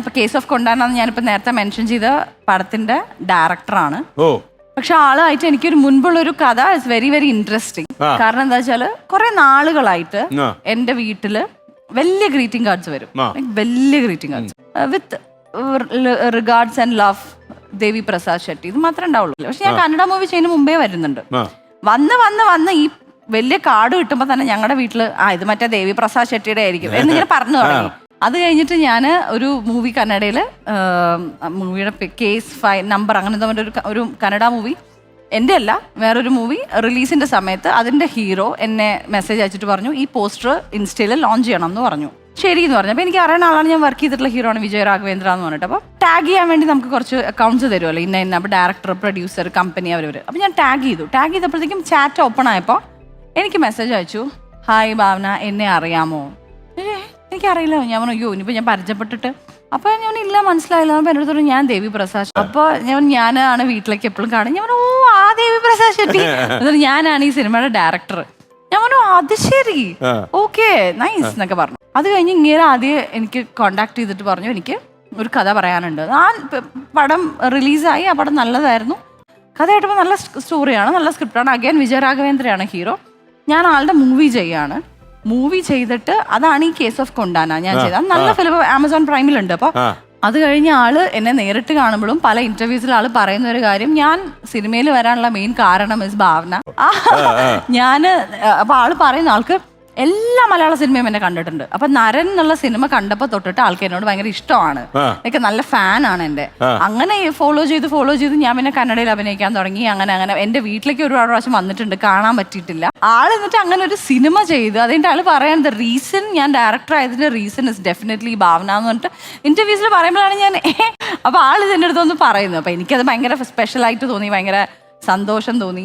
ഇപ്പൊ case of കൊണ്ടാണെന്ന് ഞാനിപ്പോ നേരത്തെ മെൻഷൻ ചെയ്ത പടത്തിന്റെ ഡയറക്ടറാണ്. പക്ഷെ ആളായിട്ട് എനിക്കൊരു മുൻപുള്ളൊരു കഥ ഇസ് വെരി വെരി ഇൻട്രസ്റ്റിംഗ്. കാരണം എന്താ വെച്ചാല് കുറെ നാളുകളായിട്ട് എന്റെ വീട്ടില് വലിയ ഗ്രീറ്റിംഗ് കാർഡ്സ് വരും, വലിയ greeting cards with regards and love Devi Prasad Shetty. ഇത് മാത്രമേ ഉണ്ടാവുള്ളൂ. പക്ഷെ ഞാൻ കന്നഡ മൂവി ചെയ്യുന്ന മുമ്പേ വരുന്നുണ്ട്. വന്ന് ഈ വലിയ കാർഡ് കിട്ടുമ്പോ തന്നെ ഞങ്ങളുടെ വീട്ടില് ഇത് മറ്റേ ദേവി പ്രസാദ് ഷെട്ടിയുടെ ആയിരിക്കും എന്നിങ്ങനെ പറഞ്ഞു തുടങ്ങി. അത് കഴിഞ്ഞിട്ട് ഞാൻ ഒരു മൂവി കന്നഡയില് മൂവിയുടെ കേസ് നമ്പർ അങ്ങനെ ഒരു കന്നഡ മൂവി എൻ്റെ അല്ല വേറൊരു മൂവി റിലീസിന്റെ സമയത്ത് അതിന്റെ ഹീറോ എന്നെ മെസ്സേജ് അയച്ചിട്ട് പറഞ്ഞു ഈ പോസ്റ്റർ ഇൻസ്റ്റയിൽ ലോഞ്ച് ചെയ്യണം എന്ന് പറഞ്ഞു. ശരി എന്ന് പറഞ്ഞു. അപ്പോൾ എനിക്ക് അറിയുന്ന ആളാണ്, ഞാൻ വർക്ക് ചെയ്തിട്ടുള്ള ഹീറോ ആണ് വിജയ് രാഘവേന്ദ്ര എന്ന് പറഞ്ഞിട്ട്. അപ്പോൾ ടാഗ് ചെയ്യാൻ വേണ്ടി നമുക്ക് കുറച്ച് അക്കൗണ്ട്സ് തരുമല്ലോ, ഇന്ന അപ്പോൾ ഡയറക്ടർ, പ്രൊഡ്യൂസർ, കമ്പനി അവർ. അപ്പോൾ ഞാൻ ടാഗ് ചെയ്തപ്പോഴത്തേക്കും ചാറ്റ് ഓപ്പൺ ആയപ്പോൾ എനിക്ക് മെസ്സേജ് അയച്ചു, ഹായ് ഭാവന, എന്നെ അറിയാമോ? എനിക്കറിയില്ല. ഞാൻ പറഞ്ഞു അയ്യോ ഇനിയിപ്പോൾ ഞാൻ പരിചയപ്പെട്ടിട്ട്. അപ്പോൾ ഞാൻ ഇല്ല മനസ്സിലായില്ല. അപ്പോൾ എൻ്റെ അടുത്തോട് ഞാൻ ദേവി പ്രസാദ്. അപ്പോൾ ഞാനാണ് വീട്ടിലേക്ക് എപ്പോഴും കാണും. ഞാൻ പറഞ്ഞു ഓ ആ ദേവി പ്രസാദ് ഷെട്ടി, എന്നിട്ട് ഞാനാണ് ഈ സിനിമയുടെ ഡയറക്ടർ. ഞാൻ പറഞ്ഞു അത് ശരി, ഓക്കെ നൈസ് എന്നൊക്കെ പറഞ്ഞു. അത് കഴിഞ്ഞ് ഇങ്ങനെ ആദ്യം എനിക്ക് കോണ്ടാക്ട് ചെയ്തിട്ട് പറഞ്ഞു എനിക്ക് ഒരു കഥ പറയാനുണ്ട്. ആ പടം റിലീസായി, ആ പടം നല്ലതായിരുന്നു. കഥ കേട്ടപ്പോൾ നല്ല സ്റ്റോറിയാണ്, നല്ല സ്ക്രിപ്റ്റാണ്. അഗൈൻ വിജയ് രാഘവേന്ദ്രയാണ് ഹീറോ. ഞാൻ ആളുടെ മൂവി ചെയ്യാണ്. മൂവി ചെയ്തിട്ട് അതാണ് ഈ കേസ് ഓഫ് കൊണ്ടാന ഞാൻ ചെയ്തത്. നല്ല ഫിലിം ആമസോൺ പ്രൈമിലുണ്ട്. അപ്പോൾ അത് കഴിഞ്ഞ ആള് എന്നെ നേരിട്ട് കാണുമ്പോഴും പല ഇന്റർവ്യൂസിൽ ആള് പറയുന്ന ഒരു കാര്യം, ഞാൻ സിനിമയിൽ വരാനുള്ള മെയിൻ കാരണം ഇസ് ഭാവന. അപ്പൊ ആള് പറയുന്ന ആൾക്ക് എല്ലാ മലയാള സിനിമയും എന്നെ കണ്ടിട്ടുണ്ട്. അപ്പൊ നരൻ എന്നുള്ള സിനിമ കണ്ടപ്പോ തൊട്ടിട്ട് ആൾക്ക് എന്നോട് ഭയങ്കര ഇഷ്ടമാണ്, എനിക്ക് നല്ല ഫാനാണ് എന്റെ. അങ്ങനെ ഫോളോ ചെയ്ത് ഞാൻ പിന്നെ കന്നഡയിൽ അഭിനയിക്കാൻ തുടങ്ങി. അങ്ങനെ എന്റെ വീട്ടിലേക്ക് ഒരുപാട് പ്രാവശ്യം വന്നിട്ടുണ്ട്, കാണാൻ പറ്റിയിട്ടില്ല. ആൾ എന്നിട്ട് അങ്ങനെ ഒരു സിനിമ ചെയ്ത് അതിന്റെ ആള് പറയുന്നത് റീസൺ, ഞാൻ ഡയറക്ടർ ആയതിന്റെ റീസൺ ഇസ് ഡെഫിനറ്റ്ലി ഭാവന എന്ന് പറഞ്ഞിട്ട് ഇന്റർവ്യൂസിൽ പറയുമ്പോഴാണ് ഞാൻ അപ്പൊ ആൾ ഇതിന്റെ അടുത്തൊന്ന് പറയുന്നത്. അപ്പൊ എനിക്കത് ഭയങ്കര സ്പെഷ്യൽ ആയിട്ട് തോന്നി, ഭയങ്കര സന്തോഷം തോന്നി.